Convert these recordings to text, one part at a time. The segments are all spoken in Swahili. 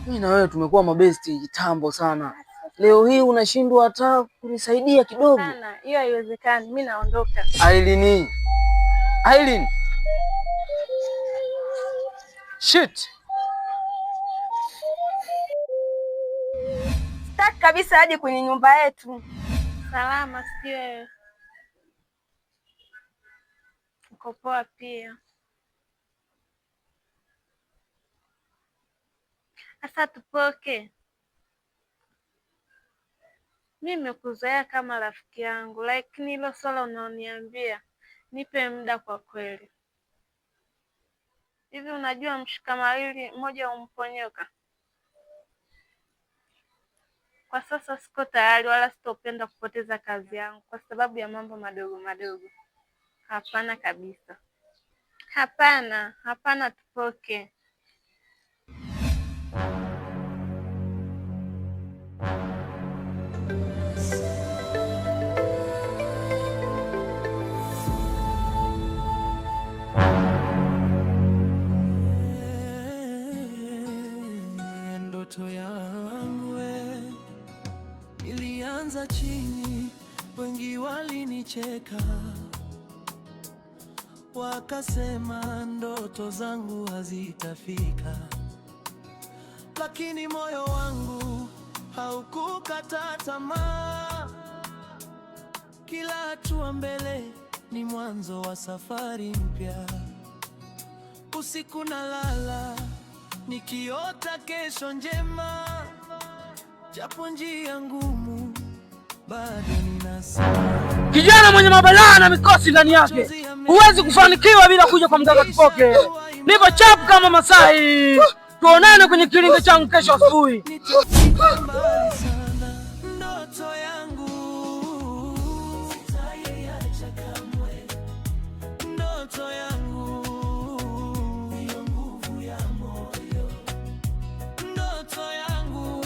Mimi na wewe tumekuwa mabesti kitambo sana. Leo hii unashindwa hata kunisaidia kidogo. Sana, hiyo haiwezekani. Mimi naondoka. Aileen. Aileen. Shit. Sitaki kabisa aje kwenye nyumba yetu. Salama, sijui wewe. Uko poa pia. Sasa tupoke. Mimi nimekuzoea kama rafiki yangu, lakini hilo swala unaoniambia nipe muda kwa kweli. Hivi unajua mshikamawili mmoja umponyoka? Kwa sasa siko tayari wala sitopenda kupoteza kazi yangu kwa sababu ya mambo madogo madogo. Hapana kabisa. Hapana tupoke. Ndoto yangu ilianza chini, wengi walinicheka, wakasema ndoto zangu hazitafika, lakini moyo wangu haukukata tamaa. Kila hatua mbele ni mwanzo wa safari mpya. Usiku nalala nikiota kesho njema, japo njia ngumu bado ninasema. Kijana mwenye mabalaa na mikosi ndani yake, huwezi kufanikiwa bila kuja kwa mganga Tupoke. Nipo chap kama Masai. Tuonane kwenye kilinge changu kesho asubuhi. Ndoto yangu sitaiacha kamwe. Ndoto yangu ndiyo nguvu ya moyo. Ndoto yangu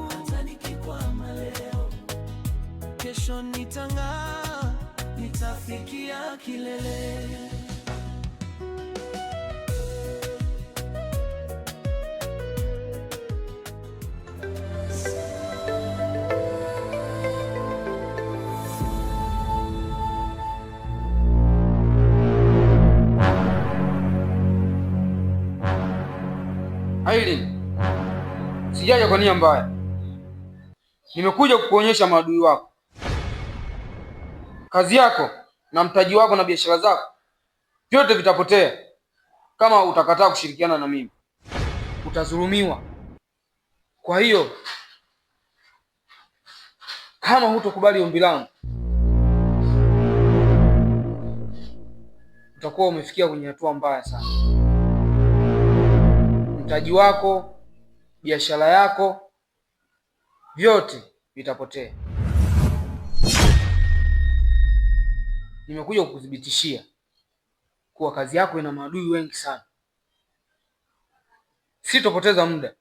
hata nikikwama leo, kesho nitang'aa, nitafikia kilele. Aileen, sijaja kwa nia mbaya. Nimekuja kukuonyesha maadui wako. Kazi yako na mtaji wako na biashara zako vyote vitapotea kama utakataa kushirikiana na mimi. Utadhulumiwa. Kwa hiyo kama hutokubali ombi langu, utakuwa umefikia kwenye hatua mbaya sana. Mtaji wako, biashara yako, vyote vitapotea. Nimekuja kukuthibitishia kuwa kazi yako ina maadui wengi sana. Sitopoteza muda.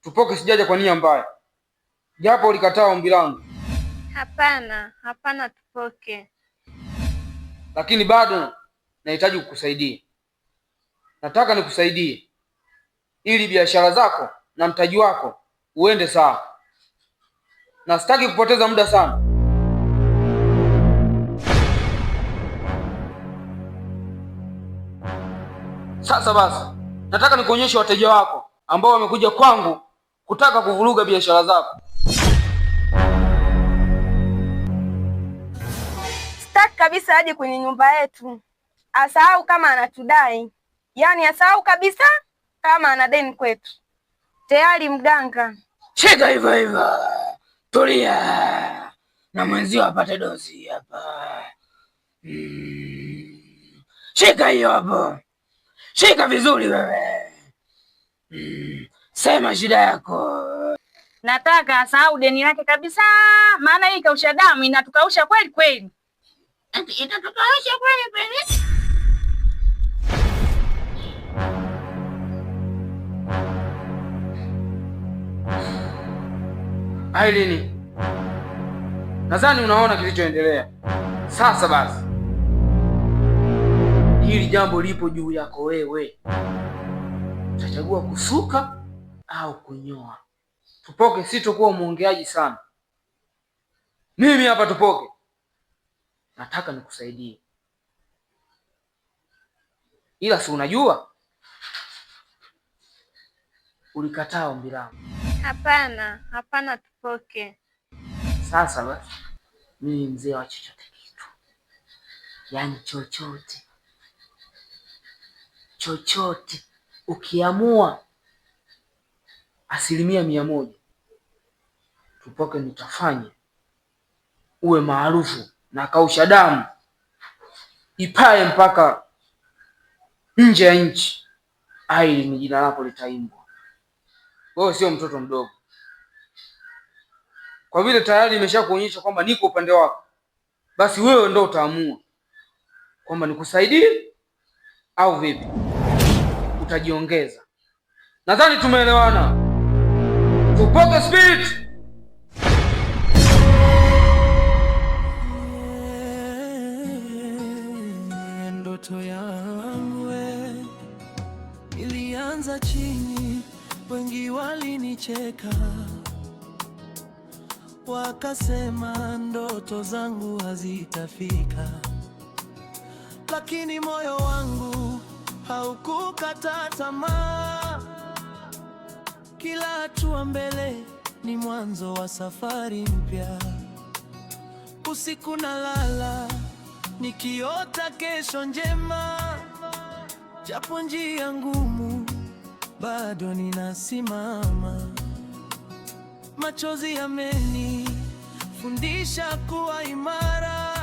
Tupoke, sijaja kwa nia mbaya, japo ulikataa ombi langu. Hapana Tupoke. Lakini bado nahitaji kukusaidia. Nataka nikusaidie ili biashara zako na mtaji wako uende sawa, na sitaki kupoteza muda sana. Sasa basi, nataka nikuonyeshe wateja wako ambao wamekuja kwangu kutaka kuvuruga biashara zako. Sitaki kabisa aje kwenye nyumba yetu. Asahau kama anatudai. Yaani asahau kabisa kama ana deni kwetu. Tayari mganga. Cheka hivyo. Tulia. Na mwenzio apate dozi hapa. Shika hiyo hapo. Shika vizuri wewe. Sema shida yako. Nataka asahau deni lake kabisa, maana hii kausha damu inatukausha kweli kweli. Itatukausha kweli kweli. Aileen, nadhani unaona kilichoendelea. Sasa basi, hili jambo lipo juu yako wewe. Utachagua kusuka au kunyoa. Tupoke, sitokuwa mwongeaji sana. Mimi hapa Tupoke, nataka nikusaidie, ila si unajua ulikataa ombi langu. Hapana Tupoke. Sasa basi, mimi mzee wa chochote kitu, yaani chochote ukiamua 100%, Tupoke nitafanya uwe maarufu na kausha damu ipae mpaka nje ya nchi. Ai, ni jina lako litaimbwa. Wewe sio mtoto mdogo, kwa vile tayari nimeshakuonyesha kwamba niko upande wako, basi wewe ndo utaamua kwamba nikusaidie au vipi utajiongeza. Nadhani tumeelewana. Tupoke Spirit. Ndoto yangu ilianza chini, wengi walinicheka, wakasema ndoto zangu hazitafika, lakini moyo wangu haukukata tamaa. Kila hatua mbele ni mwanzo wa safari mpya. Usiku nalala nikiota kesho njema, japo njia ngumu bado ninasimama. Machozi yamenifundisha kuwa imara,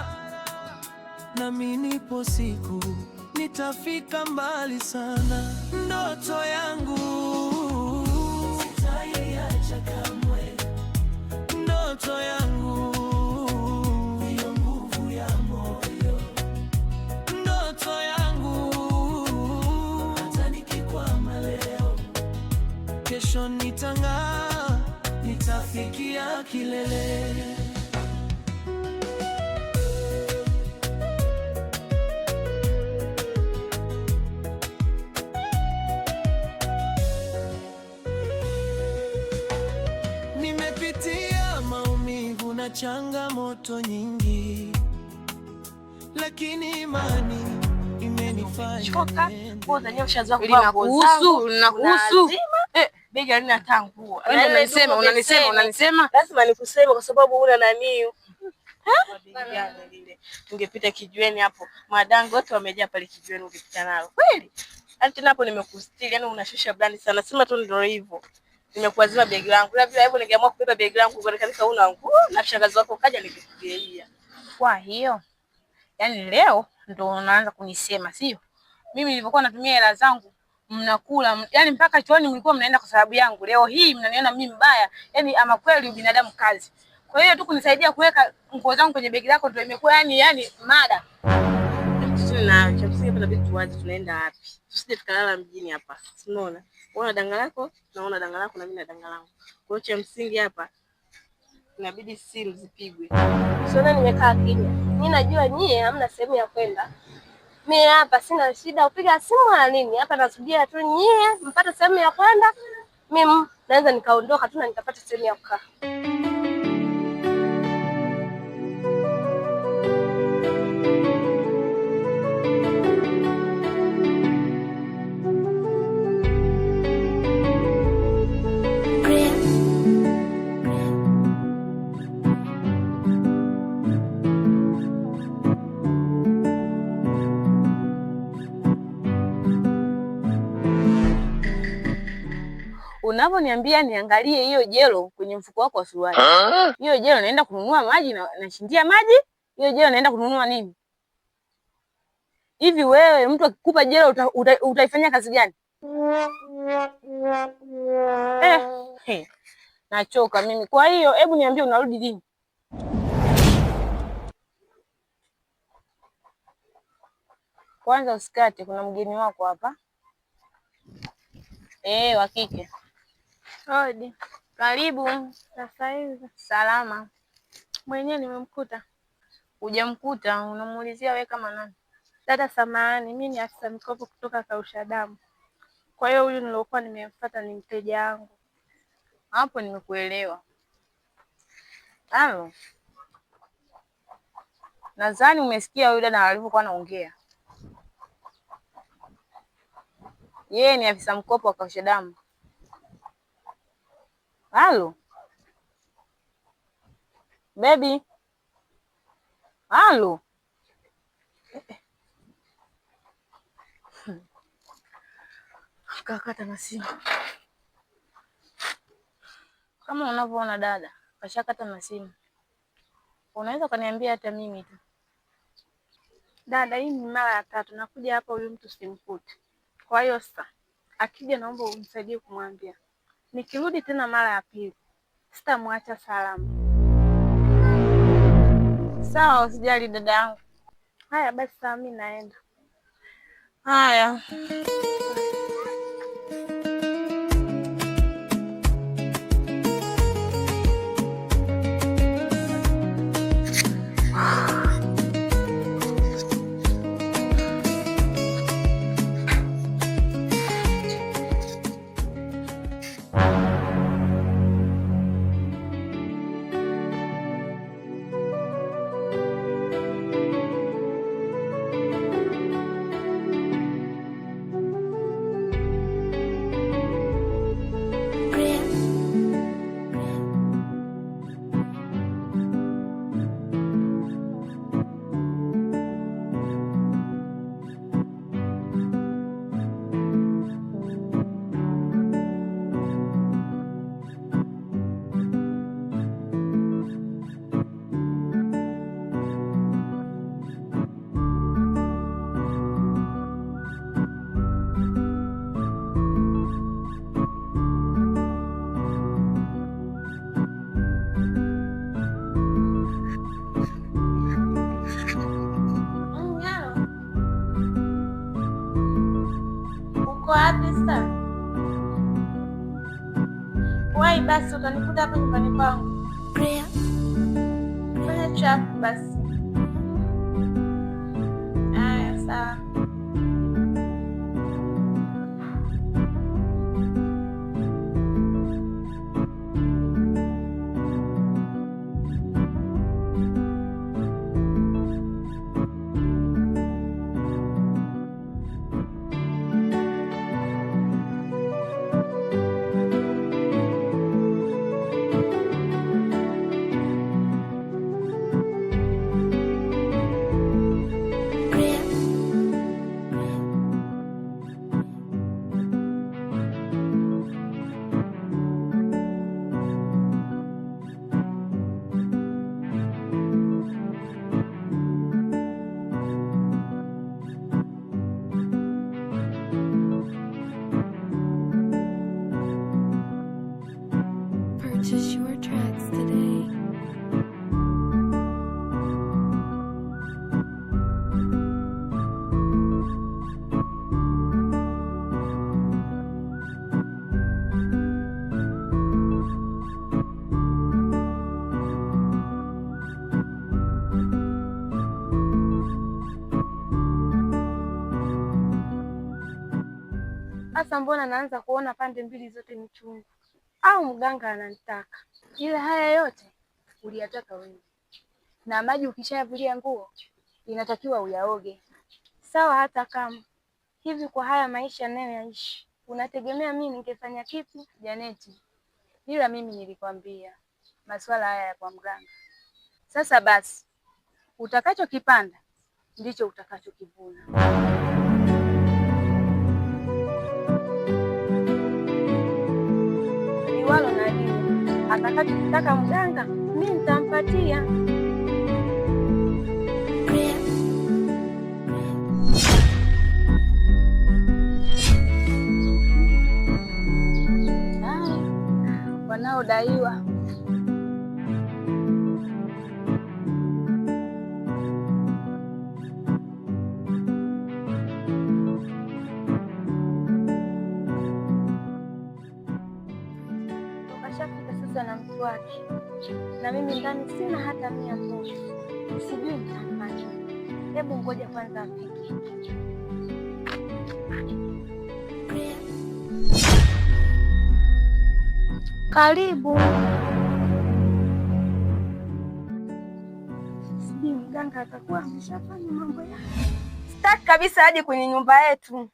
nami nipo siku nitafika mbali sana. Ndoto yangu sitaiacha kamwe, ndoto yangu ndiyo nguvu ya moyo, ndoto yangu hata nikikwama leo, kesho nitang'aa, nitafikia kilele. Nimepitia maumivu na changamoto nyingi, lakini imani imenifanya Linakuhusu. Begi halina tangu. Unanisema lazima nikuseme kwa sababu una nani. Ungepita kijiweni hapo, madango wote wamejaa pale kijiweni, ungepita nalo kweli. Hata tena hapo nimekustiri, yani unashusha brand sana. Sema tu ndio hivyo. Nimekuazima begi langu. Ila bila hivyo ningeamua kubeba begi langu kwa katika una nguo na shangazi wako kaja nikikugeia. Kwa hiyo yani leo ndo unaanza kunisema, sio? Mimi nilipokuwa natumia hela zangu mnakula, yani mpaka chooni mlikuwa mnaenda kwa sababu yangu. Leo hii mnaniona mimi mbaya. Yani ama kweli binadamu kazi. Kwa hiyo tu kunisaidia kuweka nguo zangu kwenye begi lako ndio imekuwa yani mada. Sisi na cha msingi hapa inabidi tuwaje, tunaenda wapi? Tusije tukalala mjini hapa. Unaona? Unaona danga lako, naona danga lako na mimi na danga langu. Kwa hiyo cha msingi hapa inabidi simu zipigwe. Usione nimekaa kimya. Mimi najua nyie hamna sehemu ya kwenda. Mimi hapa sina shida upiga simu wala nini. Hapa nasubiria tu nyie mpate sehemu ya kwenda. Mimi naweza nikaondoka tu na nikapata sehemu ya kukaa. Unaponiambia niangalie hiyo jelo kwenye mfuko wako wa suruali. Hiyo jelo naenda kununua maji na nashindia maji? Hiyo jelo naenda kununua nini? Hivi wewe mtu akikupa jelo utaifanyia kazi gani? Nachoka mimi. Kwa hiyo hebu niambie unarudi lini? Kwanza usikate, kuna mgeni wako hapa. Wa kike. Hodi. Karibu. Sasa hivi. Salama. Mwenyewe nimemkuta. Hujamkuta, unamuulizia wewe kama nani? Dada samahani, mimi ni afisa mikopo kutoka Kausha Damu. Kwa hiyo huyu nilokuwa nimemfuata ni mteja wangu. Hapo nimekuelewa. Halo. Nadhani umesikia huyu dada alivyokuwa anaongea. Yeye ni afisa mkopo wa Kausha Damu. Halo. Baby. Halo. Kakata na simu. Kama unavyoona dada, kashakata na simu. Unaweza kaniambia hata mimi tu. Dada, hii ni mara ya 3 nakuja hapa, huyu mtu simkute. Kwa hiyo sasa akija naomba unisaidie kumwambia. Nikirudi tena mara ya 2 sitamwacha salama. Sawa, usijali dada yangu. Haya basi, sawa, mimi naenda. Haya. Uko wapi sasa? Wai basi utanikuta hapa nyumbani kwangu. Fanya chapu basi. Haya sawa. Purchase your tracks today. Sasa mbona naanza kuona pande mbili zote ni chungu? Au mganga ananitaka? Ila haya yote uliyataka wewe. Na maji ukishayavulia nguo inatakiwa uyaoge. Sawa, hata kama hivi, kwa haya maisha ninayoyaishi unategemea mimi ningefanya kipi? Janeti, ila mimi nilikwambia masuala haya ya kwa mganga. Sasa basi, utakachokipanda ndicho utakachokivuna. Liwalo na liwe, atakachotaka mganga mimi nitampatia. Wanaodaiwa Tukashafika sasa na mtu wake, na mimi ndani sina hata 100 sijui nitampata. Hebu ngoja kwanza afike. Karibu. Sijui mganga atakuwa ameshafanya mambo yake. Sitaki kabisa aje kwenye nyumba yetu,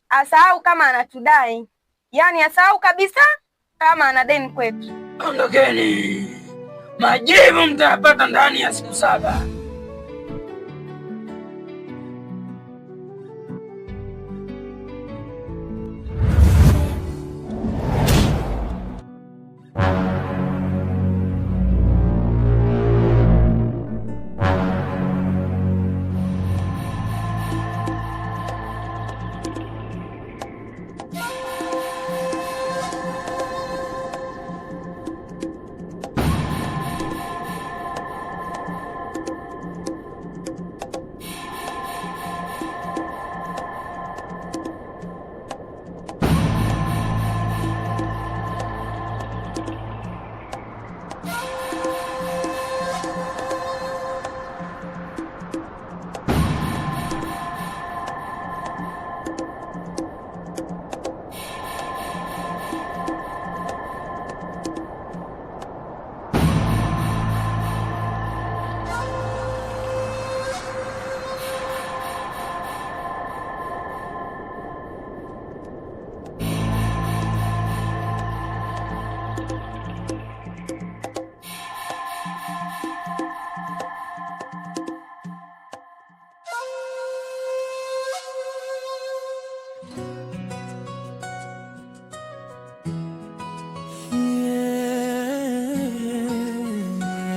asahau kama anatudai, yaani asahau kabisa kama ana deni kwetu. Ondokeni, majibu mtayapata ndani ya siku 7.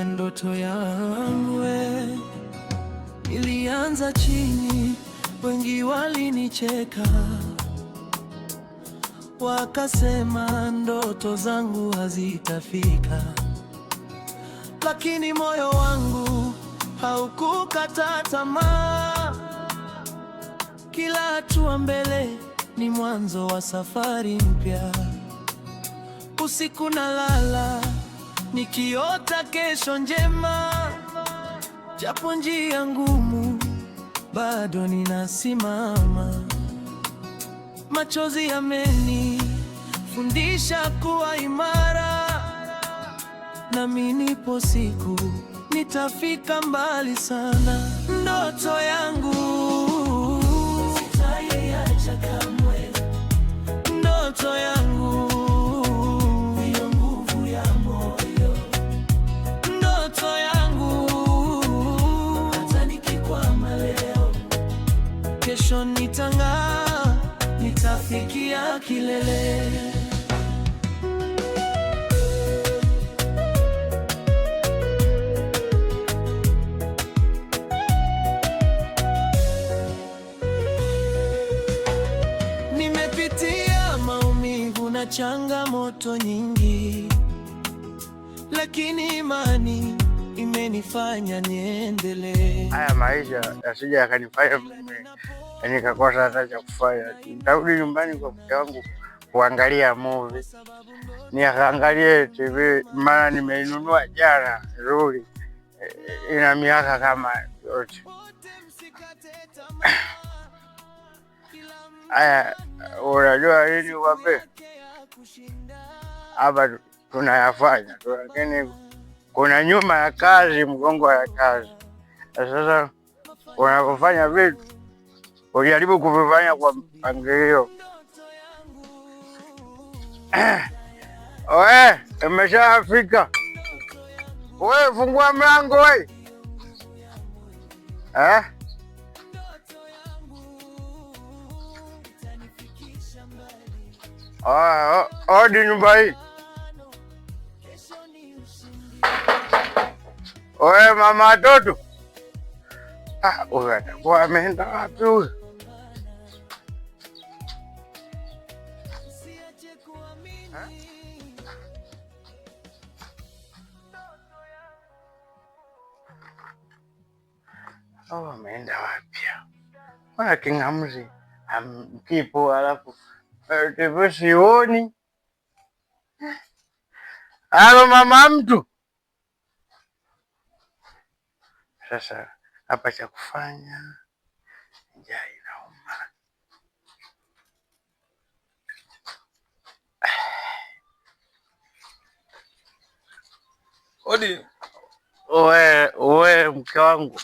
Ndoto yangu ilianza chini, wengi walinicheka, wakasema ndoto zangu hazitafika, lakini moyo wangu haukukata tamaa. Kila hatua mbele ni mwanzo wa safari mpya. Usiku nalala nikiota kesho njema, japo njia ngumu bado ninasimama. Machozi yamenifundisha kuwa imara, nami nipo siku nitafika mbali sana. Ndoto yangu sitaiacha kamwe, ndoto yangu ndiyo nguvu ya moyo, ndoto yangu hata nikikwama leo, kesho nitang'aa, nitafikia kilele. Nimepitia maumivu na changamoto nyingi, lakini imani imenifanya niendelee. Haya maisha yasije yakanifanya mimi nikakosa hata cha kufanya. Nitarudi nyumbani kwa mke wangu kuangalia movie, niangalie TV, maana nimeinunua jana nzuri, ina miaka kama yote. Haya, unajua nini wape? Hapa tunayafanya tu, lakini kuna nyuma ya kazi, mgongo ya kazi. Sasa unapofanya vitu ujaribu kuvifanya kwa mpangilio. Oe, imeshafika. Oe, fungua mlango we. Odi nyumba hii. Oe, mama watoto. Huyu atakuwa ameenda wapi huyu? Ameenda wapi? Mbona king'amuzi kipo alafu TV sioni? Halo mama mtu. Sasa hapa cha kufanya, njaa inauma. Odi. Wewe mke wangu.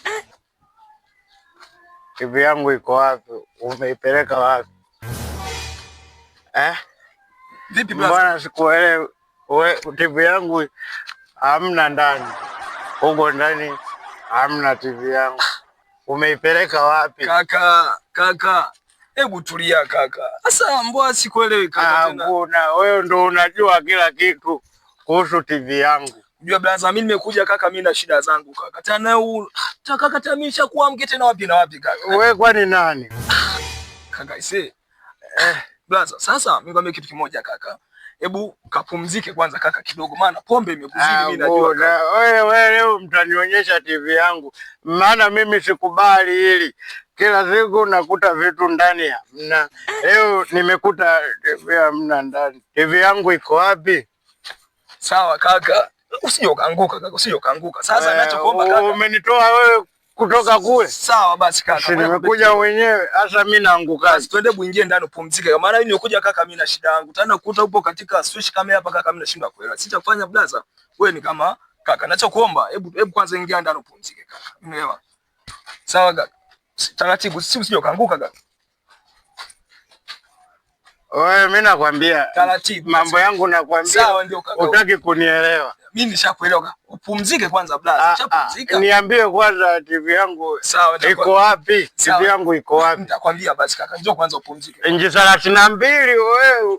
TV yangu iko wapi? Umeipeleka wapi? Vipi blaza? Mbona sikuelewi? TV yangu hamna ndani. Huko ndani hamna TV yangu. Umeipeleka wapi? Kaka. Hebu tulia kaka. Sasa mbona sikuelewi kaka tena? Hakuna, wewe ndo unajua kila kitu kuhusu TV yangu. Unajua blaza, mimi nimekuja kaka, mimi na shida zangu kaka. Tena kaka tamisha kuwa mke tena wapi na wapi kaka? Wewe kwani nani? Kaka ise. Blaza, sasa mimi ngombe kitu kimoja kaka. Hebu kapumzike kwanza kaka kidogo, maana pombe imekuzidi mimi najua kaka. Wewe leo mtanionyesha TV yangu. Maana mimi sikubali hili. Kila siku nakuta vitu ndani hamna. Leo nimekuta TV hamna ndani. TV yangu iko wapi? Sawa kaka. Usije ukaanguka kaka, usije ukaanguka. Sasa ninachokuomba kaka. Umenitoa wewe kutoka kule. Sawa basi kaka. Nimekuja mwenyewe, sasa mimi naanguka. Basi twende buingie ndani upumzike. Kwa maana mimi nimekuja kaka, mimi na shida yangu. Tena kukuta upo katika switch kama hapa kaka, mimi nashindwa kuelewa. Sita kufanya blaza. Wewe ni kama kaka. Ninachokuomba, hebu kwanza ingia ndani upumzike kaka. Umeelewa? Sawa kaka. Taratibu, usije ukaanguka kaka. Wewe mimi nakwambia taratibu. Mambo yangu nakwambia. Sawa ndio kaka. Utaki kunielewa. Mimi nishakuelewa. Upumzike kwanza blaza. Chapumzika. Niambie kwanza TV yangu sawa iko wapi? TV yangu iko wapi? Nitakwambia basi kaka. Njoo kwanza upumzike. Inji 32 wewe.